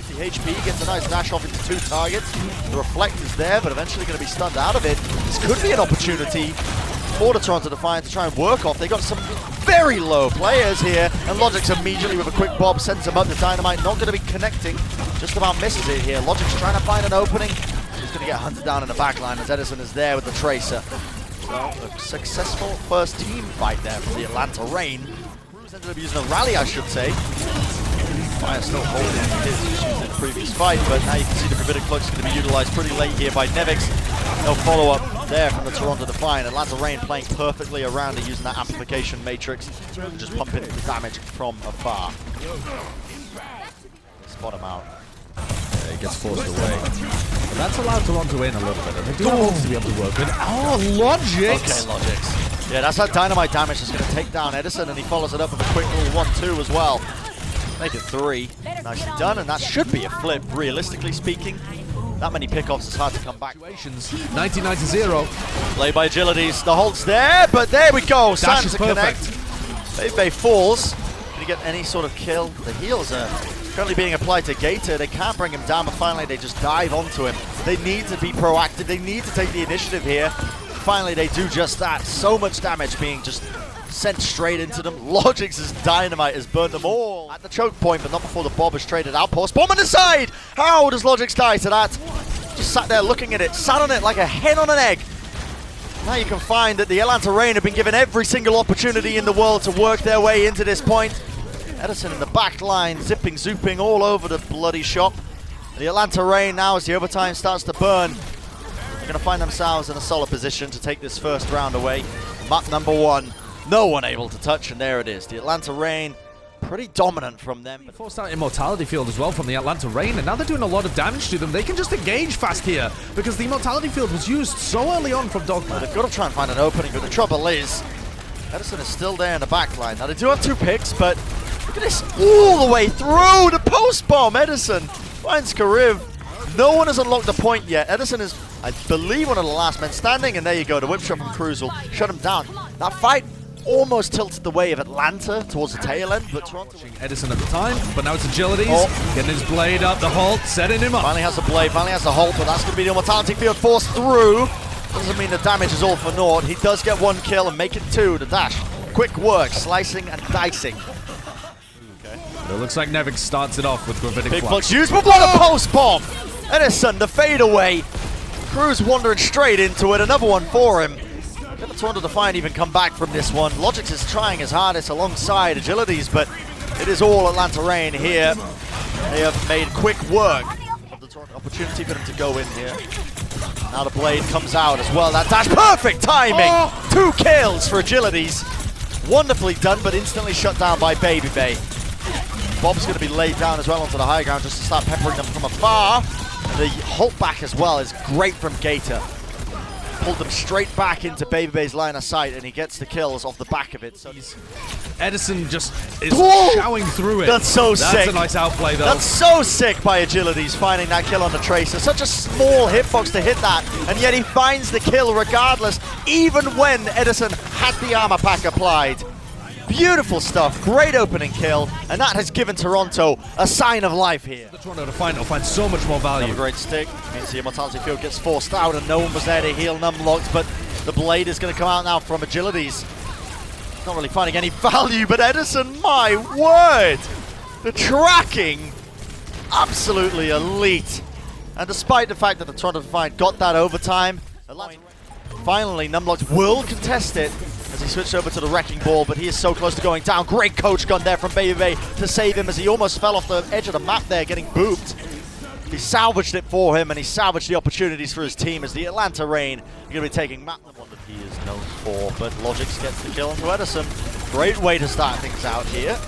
50 HP, gets a nice dash off into 2 targets. The reflect is there, but eventually going to be stunned out of it. This could be an opportunity for the Toronto Defiant to try and work off. They got some very low players here, and Logic's immediately with a quick bob sends him up. The Dynamite not going to be connecting, just about misses it here. Logic's trying to find an opening. He's going to get hunted down in the back line as Edison is there with the Tracer. So a successful first team fight there from the Atlanta Reign. Cruz ended up using a rally, I should say. Fire still holding his issues in the previous fight, but now you can see the Forbidden Cloak's going to be utilized pretty late here by Nevix. No follow-up there from the Toronto Defiant. Atlanta Reign playing perfectly around it using that amplification matrix and just pumping the damage from afar. Spot him out. Yeah, he gets forced away. But that's allowed Toronto in a little bit. And they do have ults to be able to work with. Oh, Logix! Okay, Logix. Yeah, that's that dynamite damage that's going to take down Edison, and he follows it up with a quick little 1-2 as well. Make it 3. Nicely done, and that should be a flip, realistically speaking. That many pickoffs is hard to come back. 90-0. Play by Agilities. The hold's there, but there we go. Dash Sam is to perfect. connect. Bebe falls. Did he get any sort of kill? The heals are currently being applied to Gator. They can't bring him down, but finally they just dive onto him. They need to be proactive. They need to take the initiative here. Finally, they do just that. So much damage being just sent straight into them. Logix's Dynamite has burned them all at the choke point, but not before the Bob has traded outpost. Bomb on the side! How does Logix die to that? Just sat there looking at it, sat on it like a hen on an egg. Now you can find that the Atlanta Reign have been given every single opportunity in the world to work their way into this point. Edison in the back line, zipping, zooping all over the bloody shop. The Atlanta Reign now, as the overtime starts to burn, they're going to find themselves in a solid position to take this first round away. Map number 1. No one able to touch, and there it is. The Atlanta Reign, pretty dominant from them. They forced out Immortality Field as well from the Atlanta Reign, and now they're doing a lot of damage to them. They can just engage fast here, because the Immortality Field was used so early on from Dogma. They've got to try and find an opening, but the trouble is, Edison is still there in the back line. Now they do have 2 picks, but look at this, all the way through the post bomb. Edison finds Kariv. No one has unlocked the point yet. Edison is, I believe, one of the last men standing, and there you go. The whip shot from Cruz will shut him down. That fight almost tilted the way of Atlanta towards the tail end, but Toronto... Edison at the time, but now it's Agilities. Getting his blade up, the halt, setting him up. Finally has the blade, finally has the halt, but that's going to be the Immortality Field forced through. Doesn't mean the damage is all for naught. He does get 1 kill and make it 2. The dash. Quick work, slicing and dicing. Okay. It looks like Nevix starts it off with Gravitic Big Flux. flux used, but what a post bomb! Edison, the fade away. Cruz wandering straight into it, another one for him. Can the Toronto Defiant even come back from this one? Logix is trying his hardest alongside Agilities, but it is all Atlanta Reign here. They have made quick work of the Toronto opportunity for them to go in here. Now the blade comes out as well. That dash, perfect timing! 2 kills for Agilities. Wonderfully done, but instantly shut down by Baby Bay. Bob's going to be laid down as well onto the high ground just to start peppering them from afar. And the halt back as well is great from Gator. Pulled them straight back into Baby Bay's line of sight, and he gets the kills off the back of it. So Edison just is showing through it. That's so sick. That's a nice outplay, though. That's so sick by Agilities, finding that kill on the Tracer. Such a small hitbox to hit that, and yet he finds the kill regardless, even when Edison had the armor pack applied. Beautiful stuff, great opening kill, and that has given Toronto a sign of life here. The Toronto Defiant will find so much more value. Another great stick, means the Immortality Field gets forced out and no one was there to heal Numlocked, but the blade is going to come out now from Agilities. Not really finding any value, but Edison, my word! The tracking, absolutely elite. And despite the fact that the Toronto Defiant got that overtime, finally Numlocked will contest it as he switched over to the Wrecking Ball, but he is so close to going down. Great coach gun there from Baby Bay to save him as he almost fell off the edge of the map there, getting booped. He salvaged it for him, and he salvaged the opportunities for his team as the Atlanta Reign are going to be taking map one that he is known for, but Logix gets the kill onto Edison. Great way to start things out here.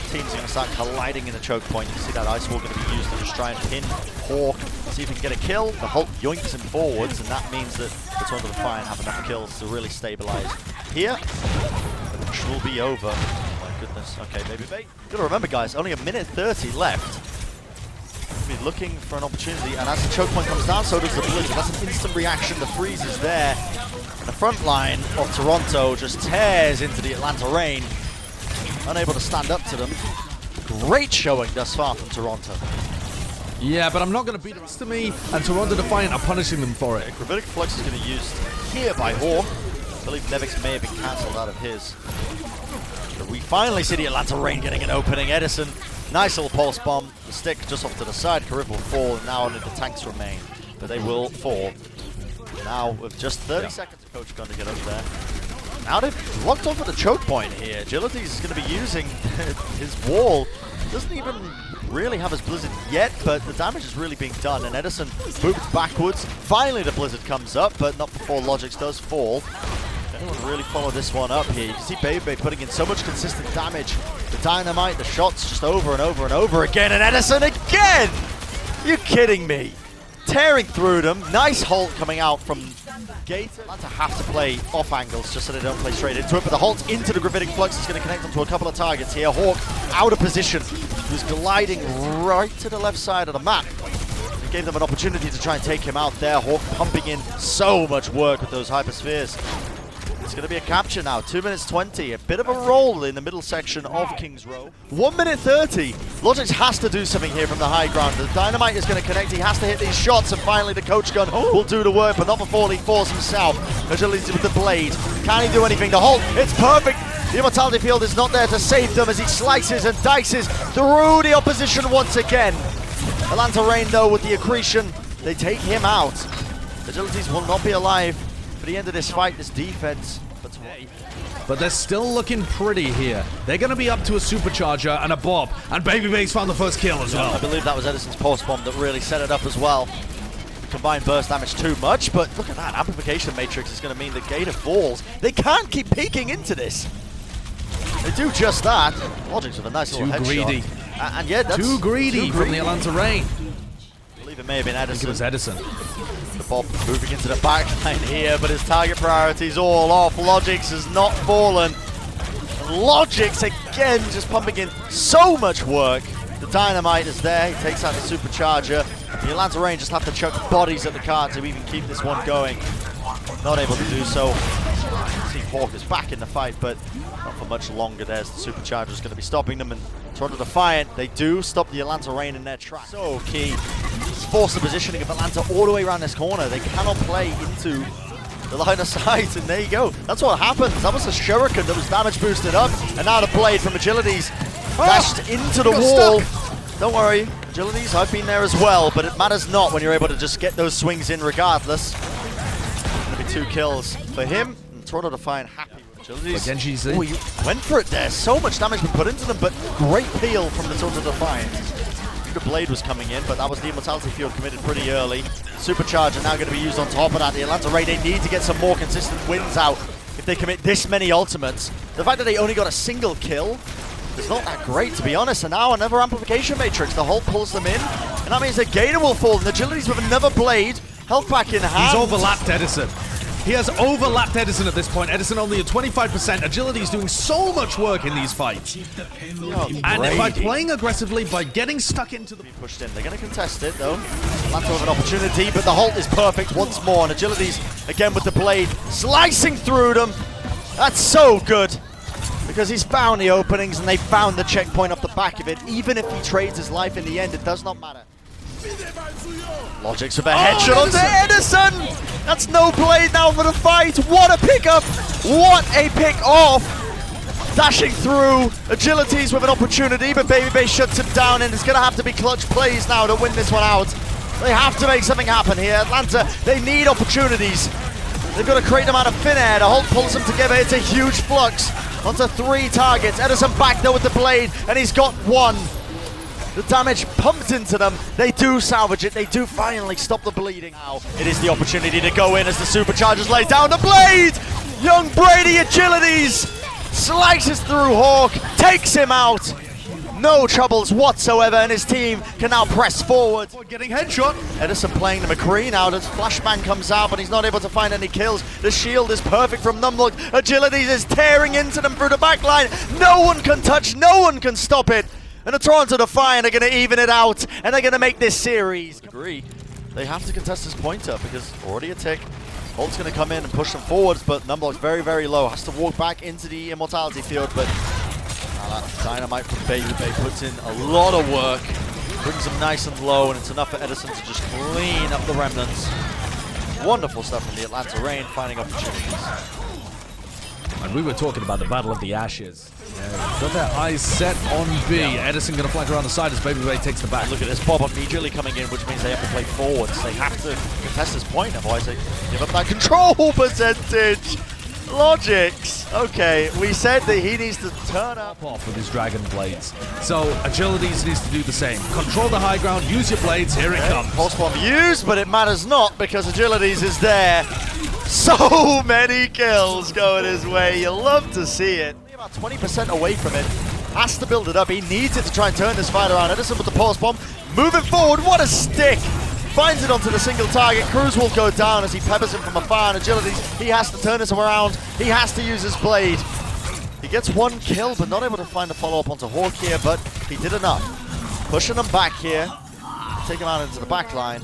Teams are going to start colliding in the choke point. You can see that Ice Wall going to be used to just try and pin Hawk, see if he can get a kill. The Hulk yoinks him forwards, and that means that the Toronto Defiant have enough kills to really stabilize here. Which will be over. Oh my goodness. Okay, Baby Bay. You gotta remember, guys, only a minute 30 left. We'll be looking for an opportunity, and as the choke point comes down, so does the Blizzard. That's an instant reaction. The freeze is there. And the front line of Toronto just tears into the Atlanta Reign. Unable to stand up to them. Great showing thus far from Toronto. Yeah, but I'm not going to beat the rest of me, and Toronto Defiant are punishing them for it. Gravitic Flux is going to be used here by Hawk. I believe Nevix may have been cancelled out of his. But we finally see the Atlanta Reign getting an opening. Edison, nice little pulse bomb. The stick just off to the side. Karib will fall, and now only the tanks remain. But they will fall. Now, with just 30 seconds, the coach going to get up there. Now they've locked off at the choke point here. Agility is going to be using his wall. Doesn't even really have his Blizzard yet, but the damage is really being done, and Edison moves backwards. Finally the Blizzard comes up, but not before Logix does fall. Anyone really follow this one up here? You can see Baby putting in so much consistent damage. The dynamite, the shots just over and over and over again, and Edison again! Are you kidding me? Tearing through them. Nice halt coming out from Gator. Atlanta have to play off angles just so they don't play straight into it, but the halt into the Gravitic Flux is going to connect onto a couple of targets here. Hawk out of position. Who's gliding right to the left side of the map. It gave them an opportunity to try and take him out there. Hawk pumping in so much work with those hyperspheres. It's going to be a capture now. 2 minutes 20. A bit of a roll in the middle section of King's Row. 1 minute 30. Logix has to do something here from the high ground. The dynamite is going to connect. He has to hit these shots, and finally the coach gun will do the work, but not before he falls himself. Agility with the blade. Can he do anything? The hold. It's perfect. The Immortality Field is not there to save them as he slices and dices through the opposition once again. Atlanta Reign, though, with the accretion, they take him out. Agilities will not be alive for the end of this fight, this defense. But they're still looking pretty here. They're going to be up to a supercharger and a bob, and Babyface found the first kill as well. I believe that was Edison's pulse bomb that really set it up as well. Combined burst damage too much, but look at that. Amplification matrix is going to mean the Gator falls. They can't keep peeking into this. They do just that. Logix with a nice little headshot. Greedy. And yeah, that's too greedy from the Atlanta Reign. I believe it may have been Edison. I think it was Edison. The Bob moving into the backline here, but his target priority's all off. Logix has not fallen. And Logix again just pumping in so much work. The dynamite is there. He takes out the supercharger. The Atlanta Reign just have to chuck bodies at the car to even keep this one going. Not able to do so. See Hawk is back in the fight, but not for much longer. There's the supercharger is going to be stopping them, and Toronto Defiant, they do stop the Atlanta Reign in their track. So key. Force the positioning of Atlanta all the way around this corner. They cannot play into the line of sight, and there you go. That's what happens. That was a shuriken that was damage boosted up, and now the blade from Agilities dashed into the wall. Don't worry, Agilities, I've been there as well, but it matters not when you're able to just get those swings in regardless. Gonna be 2 kills for him, and Toronto Defiant happy with Agilities. Oh, he went for it there. So much damage been put into them, but great peel from the Toronto Defiant. The blade was coming in, but that was the Immortality Field committed pretty early. Supercharger now going to be used on top of that. The Atlanta Reign, they need to get some more consistent wins out if they commit this many ultimates. The fact that they only got a single kill is not that great, to be honest. And now another amplification matrix. The Hulk pulls them in, and that means the Gator will fall. And Agilities with another blade, health pack in hand. He's overlapped Edison. He has overlapped Edison at this point. Edison only at 25%. Agility is doing so much work in these fights. And by playing aggressively, by getting stuck into the... Pushed in. They're going to contest it, though. Atlanta with an opportunity, but the halt is perfect once more. And Agilities, again with the blade, slicing through them. That's so good. Because he's found the openings, and they found the checkpoint off the back of it. Even if he trades his life in the end, it does not matter. Logix with a headshot onto Edison! That's no blade now for the fight. What a pickup! What a pick off! Dashing through, Agilities with an opportunity, but Babyface shuts him down, and it's going to have to be clutch plays now to win this one out. They have to make something happen here. Atlanta, they need opportunities. They've got to create them out of thin air. The Hulk pulls them together. It's a huge flux onto 3 targets. Edison back there with the blade, and he's got 1. The damage pumped into them. They do salvage it. They do finally stop the bleeding. Now it is the opportunity to go in as the superchargers lay down the blade. Young Brady Agilities slices through Hawk, takes him out. No troubles whatsoever, and his team can now press forward. Getting headshot. Edison playing the McCree now. The flashbang comes out, but he's not able to find any kills. The shield is perfect from Numlock. Agilities is tearing into them through the back line. No one can touch, no one can stop it. And the Toronto Defiant are going to even it out, and they're going to make this series. Agree. They have to contest this pointer because already a tick. Holt's going to come in and push them forwards, but Numlock's very, very low. Has to walk back into the Immortality Field, but that dynamite from Baby puts in a lot of work. Brings them nice and low, and it's enough for Edison to just clean up the remnants. Wonderful stuff from the Atlanta Reign, finding opportunities. And we were talking about the Battle of the Ashes. Yeah, got their eyes set on B. Yeah. Edison going to flank around the side as Baby Bay takes the back. Look at this, Bob immediately coming in, which means they have to play forwards. They have to contest this point, otherwise they give up that control percentage. Logics. Okay, we said that he needs to turn up off with his Dragon Blades. So Agilities needs to do the same. Control the high ground, use your blades, here it comes. Pulse bomb used, but it matters not because Agilities is there. So many kills going his way. You love to see it. About 20% away from it. Has to build it up. He needs it to try and turn this fight around. Edison with the pulse bomb. Moving forward. What a stick. Finds it onto the single target. Cruz will go down as he peppers him from afar. And Agilities, he has to turn this around. He has to use his blade. He gets one kill, but not able to find a follow-up onto Hawk here, but he did enough. Pushing him back here. Take him out into the back line.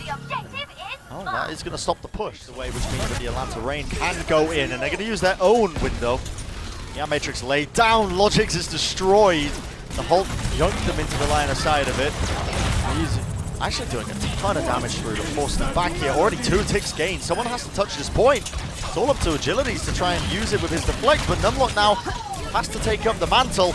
Oh, that is going to stop the push, the way which means that the Atlanta Reign can go in, and they're going to use their own window. Yeah, Matrix laid down. Logix is destroyed. The Hulk yoinked them into the line of sight of it. He's actually doing a ton of damage through to force them back here. Already 2 ticks gained. Someone has to touch this point. It's all up to Agilities to try and use it with his deflect, but Numlock now has to take up the mantle.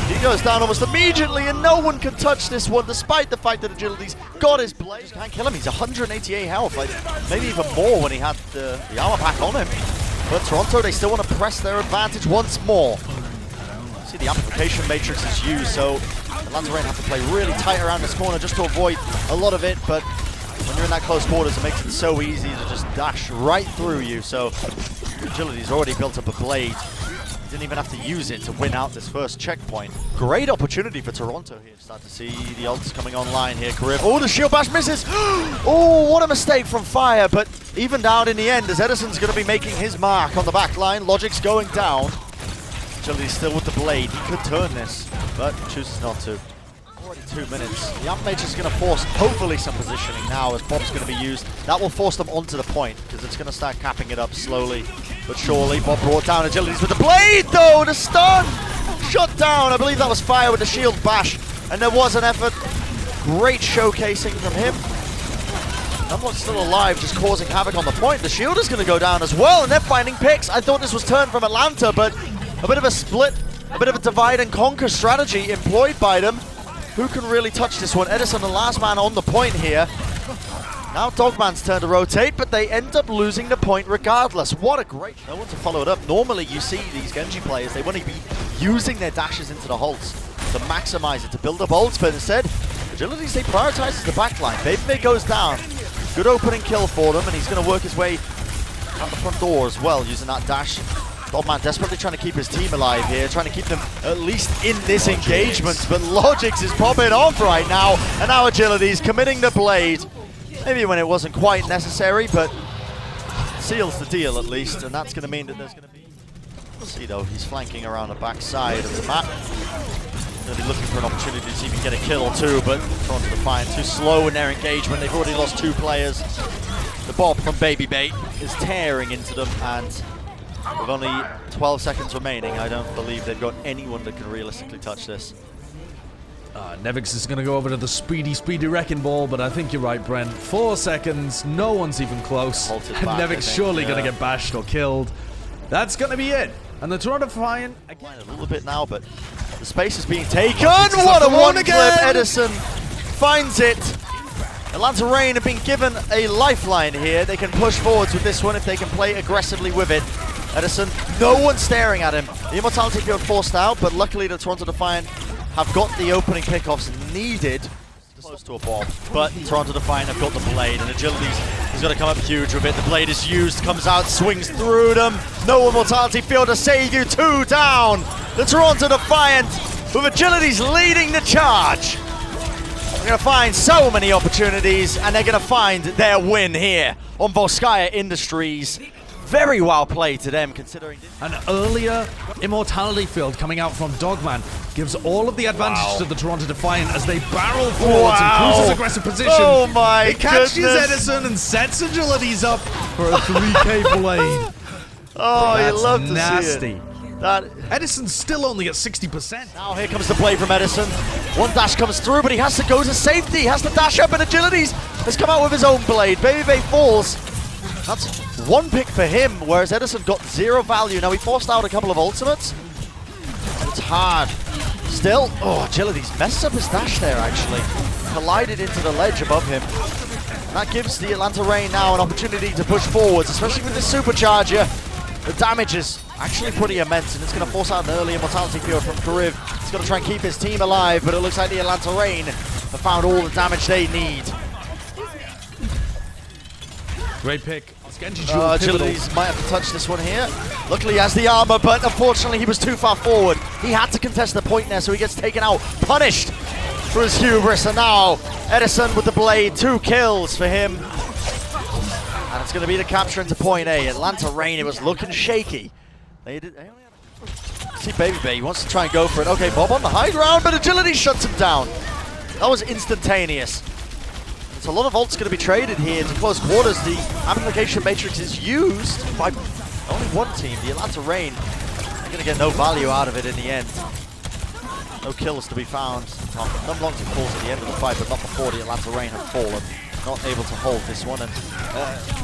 He goes down almost immediately, and no one can touch this one, despite the fact that Agilities got his blade. Just can't kill him. He's 188 health, like maybe even more when he had the armor pack on him. But Toronto, they still want to press their advantage once more. See, the amplification matrix is used, so Atlanta Reign have to play really tight around this corner just to avoid a lot of it, but when you're in that close quarters, it makes it so easy to just dash right through you. So Agility's already built up a blade. He didn't even have to use it to win out this first checkpoint. Great opportunity for Toronto here. Start to see the ults coming online here. Griff. Oh, the shield bash misses. Oh, what a mistake from Fire, but evened out in the end as Edison's going to be making his mark on the back line. Logic's going down. Agility's still with the blade. He could turn this, but chooses not to. Already 2 minutes. The Amp Matrix is going to force hopefully some positioning now as Bob's going to be used. That will force them onto the point because it's going to start capping it up slowly but surely. Bob brought down Agilities with the blade though, the stun! Shut down, I believe that was Fire with the shield bash, and there was an effort. Great showcasing from him. Numlock's still alive, just causing havoc on the point. The shield is going to go down as well, and they're finding picks. I thought this was turned from Atlanta, but a bit of a split, a bit of a divide and conquer strategy employed by them. Who can really touch this one? Edison, the last man on the point here. Now Dogman's turn to rotate, but they end up losing the point regardless. What a great... No one to follow it up. Normally you see these Genji players, they want to be using their dashes into the halts to maximize it, to build up ults, but instead, Agilities, they prioritize the backline. Baby goes down. Good opening kill for them, and he's going to work his way out the front door as well, using that dash. Dogman desperately trying to keep his team alive here, trying to keep them at least in this engagement, but Logix is popping off right now, and now Agility's committing the blade. Maybe when it wasn't quite necessary, but seals the deal at least, and that's going to mean that there's going to be... We'll see though, he's flanking around the back side of the map. Going to be looking for an opportunity to even get a kill or two, but Toronto Defiant too slow in their engagement. They've already lost 2 players. The Bob from Baby Bait is tearing into them, and with only 12 seconds remaining, I don't believe they've got anyone that can realistically touch this. Nevix is going to go over to the speedy wrecking ball, but I think you're right, Brent. 4 seconds, no one's even close. And Nevix surely going to get bashed or killed. That's going to be it. And the Toronto Defiant, again, a little bit now, but the space is being taken. What a one clip. Edison finds it. Atlanta Reign have been given a lifeline here. They can push forwards with this one if they can play aggressively with it. Edison, no one staring at him. The Immortality field forced out, but luckily the Toronto Defiant have got the opening pickoffs needed. Close to a bomb, but Toronto Defiant have got the blade, and Agilities is going to come up huge with it. The blade is used, comes out, swings through them. No Immortality field to save you. 2 down. The Toronto Defiant with Agilities leading the charge. They're going to find so many opportunities, and they're going to find their win here on Volskaya Industries. Very well played to them, considering... An earlier Immortality field coming out from Dogman gives all of the advantage to the Toronto Defiant as they barrel forwards in Cruz's aggressive position. Oh my It catches Edison and sets Agilities up for a 3K blade. Oh, you love to nasty. see it. Edison's still only at 60%. Now here comes the play from Edison. One dash comes through, but he has to go to safety. He has to dash up, and Agilities has come out with his own blade. Baby falls. That's one pick for him, whereas Edison got 0 value. Now he forced out a couple of ultimates. It's hard. Still, Agilities messes up his dash there, actually. Collided into the ledge above him. And that gives the Atlanta Reign now an opportunity to push forwards, especially with this supercharger. The damage is actually pretty immense, and it's going to force out an early immortality field from Kariv. He's going to try and keep his team alive, but it looks like the Atlanta Reign have found all the damage they need. Great pick. Agilities might have to touch this one here. Luckily he has the armor, but unfortunately he was too far forward. He had to contest the point there, so he gets taken out, punished for his hubris. And now Edison with the blade, 2 kills for him. And it's going to be the capture into point A. Atlanta Reign, it was looking shaky. They only had see Baby Bay, he wants to try and go for it. Okay, Bob on the high ground, but Agility shuts him down. That was instantaneous. So a lot of ults going to be traded here into close quarters. The amplification matrix is used by only one team, the Atlanta Reign. They're going to get no value out of it in the end. No kills to be found. Numlocked calls at the end of the fight, but not before the Atlanta Reign have fallen. Not able to hold this one, and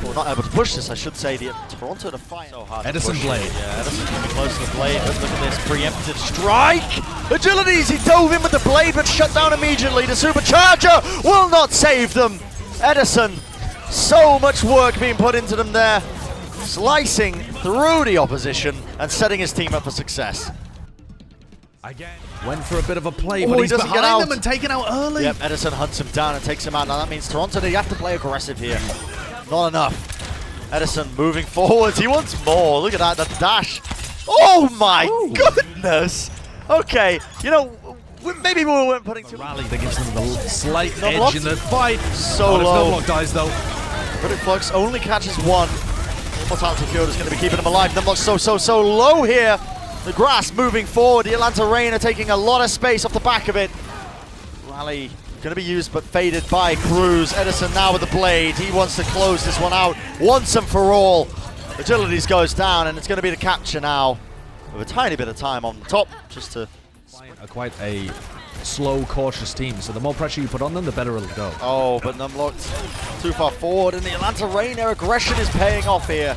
well, not able to push this, I should say. The Toronto Defiant. So hard Edison blade. Yeah, Edison coming close to the blade, but look at this preempted strike. Agilities, he dove in with the blade, but shut down immediately. The supercharger will not save them. Edison, so much work being put into them there, slicing through the opposition and setting his team up for success. Again, went for a bit of a play, but he's behind them and taken out early. Yep, Edison hunts him down and takes him out. Now that means Toronto, they have to play aggressive here. Not enough. Edison moving forwards. He wants more. Look at that, the dash. Oh my goodness. Okay, you know, maybe we weren't putting too rally that gives them the slight edge in the fight. So low. Numlock dies though. Critic Flux only catches one. Immortality Field is going to be keeping him alive. Numlock so low here. The grass moving forward. The Atlanta Reign are taking a lot of space off the back of it. Rally going to be used but faded by Cruz. Edison now with the blade. He wants to close this one out once and for all. Agilities goes down, and it's going to be the capture now with a tiny bit of time on the top just to... Quite a slow, cautious team, so the more pressure you put on them, the better it'll go. Oh, but Numlocked too far forward, and the Atlanta Reign, their aggression is paying off here.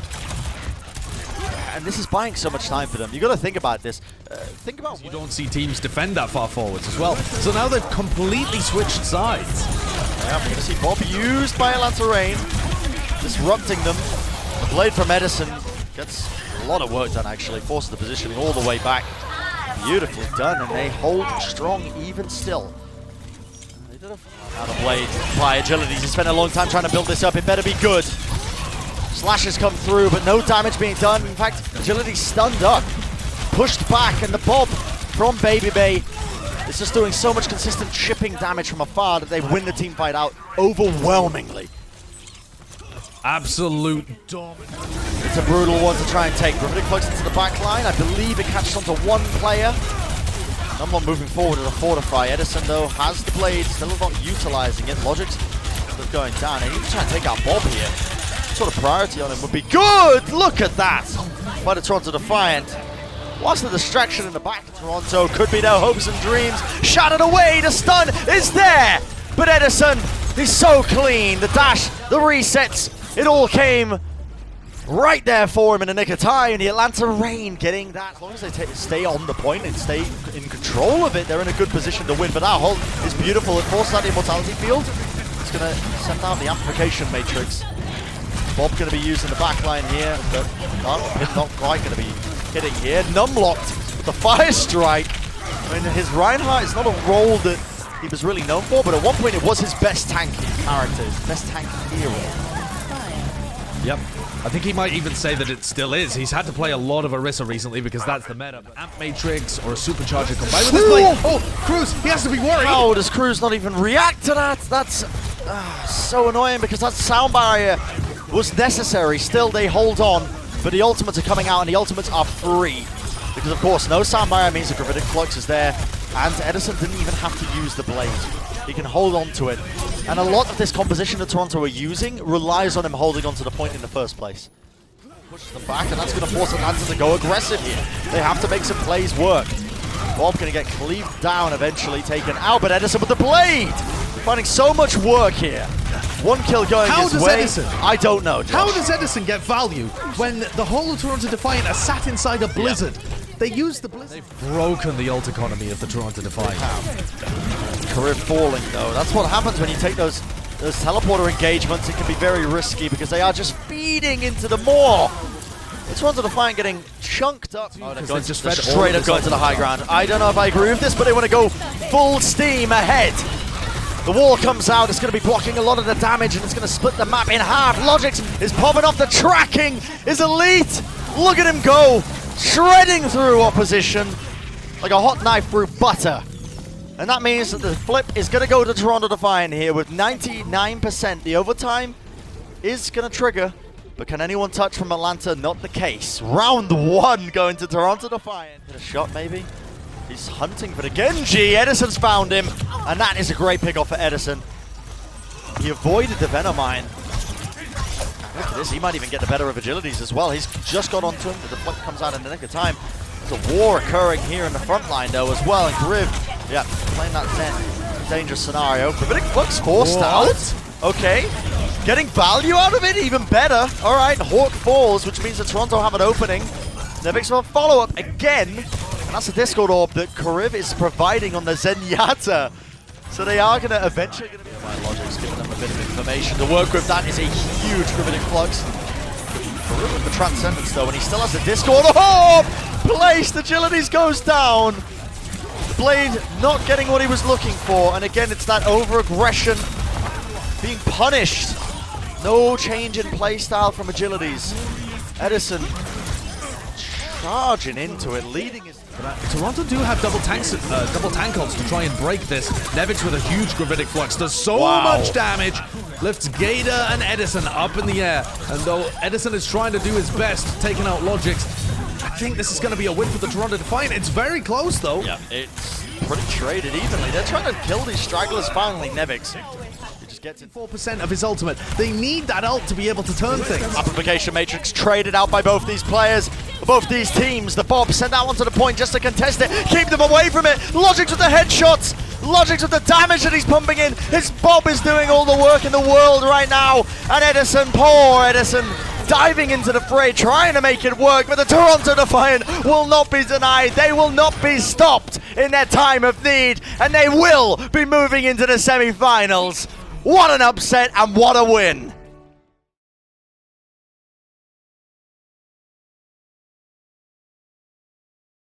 And this is buying so much time for them. You got to think about this. Think about you don't see teams defend that far forwards as well. So now they've completely switched sides. Yeah, we're going to see Bob used by Atlanta Reign, disrupting them. The blade from Edison gets a lot of work done actually, forces the positioning all the way back. Beautifully done, and they hold strong even still. They did now the blade by Agilities. He spent a long time trying to build this up. It better be good. Slashes come through, but no damage being done. In fact, Agility stunned up, pushed back, and the Bob from Baby Bay is just doing so much consistent chipping damage from afar that they win the team fight out overwhelmingly. Absolute dominance. It's a brutal one to try and take. Gravitic Flux into the back line. I believe it catches onto one player. Number moving forward to fortify. Edison, though, has the blade, still not utilizing it. Logic's still going down. And he's trying to take out Bob here. Sort of priority on him would be good. Look at that by the Toronto Defiant. Whilst the distraction in the back of Toronto could be their hopes and dreams shattered away, the stun is there. But Edison, he's so clean. The dash, the resets, it all came right there for him in the nick of time. And the Atlanta Reign getting that. As long as they stay on the point and stay in control of it, they're in a good position to win. But that hold is beautiful. It forces out the immortality field. It's going to send out the amplification matrix. Bob going to be using the back line here, but not quite going to be hitting here. Numlocked with the fire strike. I mean, his Reinhardt is not a role that he was really known for, but at one point it was his best tank character, his best tank hero. Yep. I think he might even say that it still is. He's had to play a lot of Orisa recently because that's the meta. Amp Matrix or a Supercharger combined with this blade. Oh, Cruz, he has to be worried. How does Cruz not even react to that? That's so annoying because that sound barrier was necessary. Still, they hold on, but the ultimates are coming out and the ultimates are free. Because, of course, no sound barrier means the Gravitic Flux is there, and Edison didn't even have to use the blade. He can hold on to it. And a lot of this composition that Toronto are using relies on him holding on to the point in the first place. Pushes them back, and that's going to force Atlanta to go aggressive here. They have to make some plays work. Bob going to get cleaved down, eventually taken out, but Edison with the blade! Finding so much work here. One kill going his way. How does Edison? I don't know, Josh. How does Edison get value when the whole of Toronto Defiant are sat inside a blizzard? Yeah. They use the blizzard. They've broken the ult economy of the Toronto Defiant. Career falling, though. That's what happens when you take those teleporter engagements. It can be very risky because they are just feeding into the maw. The Toronto Defiant getting chunked up. Oh, they're going just straight up going to the high ground. I don't know if I agree with this, but they want to go full steam ahead. The wall comes out, it's going to be blocking a lot of the damage, and it's going to split the map in half. Logix is popping off, the tracking is elite. Look at him go, shredding through opposition like a hot knife through butter. And that means that the flip is going to go to Toronto Defiant here with 99%. The overtime is going to trigger, but can anyone touch from Atlanta? Not the case. Round one going to Toronto Defiant. Hit a shot maybe? He's hunting for the Genji. Edison's found him, and that is a great pickoff for Edison. He avoided the Venomine. Look at this, he might even get the better of agilities as well. He's just got onto him, the deflect comes out in the nick of time. There's a war occurring here in the front line though as well, and Griv, yeah, playing that dangerous scenario. Gravitic Flux forced out. Okay, getting value out of it, even better. All right, Hawk falls, which means that Toronto have an opening. Nevix will follow up again. And that's a Discord orb that Kariv is providing on the Zenyatta. So they are going to eventually... Logic's giving them a bit of information to work with. That is a huge Gravitic Flux. Kariv with the Transcendence though, and he still has the Discord orb! Placed, Agilities goes down. Blade not getting what he was looking for, and again it's that over-aggression being punished. No change in playstyle from Agilities. Edison charging into it, leading his... Toronto do have double tank ults to try and break this. Nevix with a huge Gravitic Flux does so much damage. Lifts Gator and Edison up in the air. And though Edison is trying to do his best, taking out Logix, I think this is going to be a win for the Toronto Defiant. It's very close though. Yeah, it's pretty traded evenly. They're trying to kill these stragglers finally. Nevix gets it. 4% of his ultimate. They need that ult to be able to turn things. Amplification Matrix traded out by both these players, both these teams. The Bob sent that one to the point just to contest it, keep them away from it. Logix with the headshots, Logix with the damage that he's pumping in. His Bob is doing all the work in the world right now. And Edison, poor Edison, diving into the fray, trying to make it work, but the Toronto Defiant will not be denied. They will not be stopped in their time of need, and they will be moving into the semi-finals. What an upset and what a win!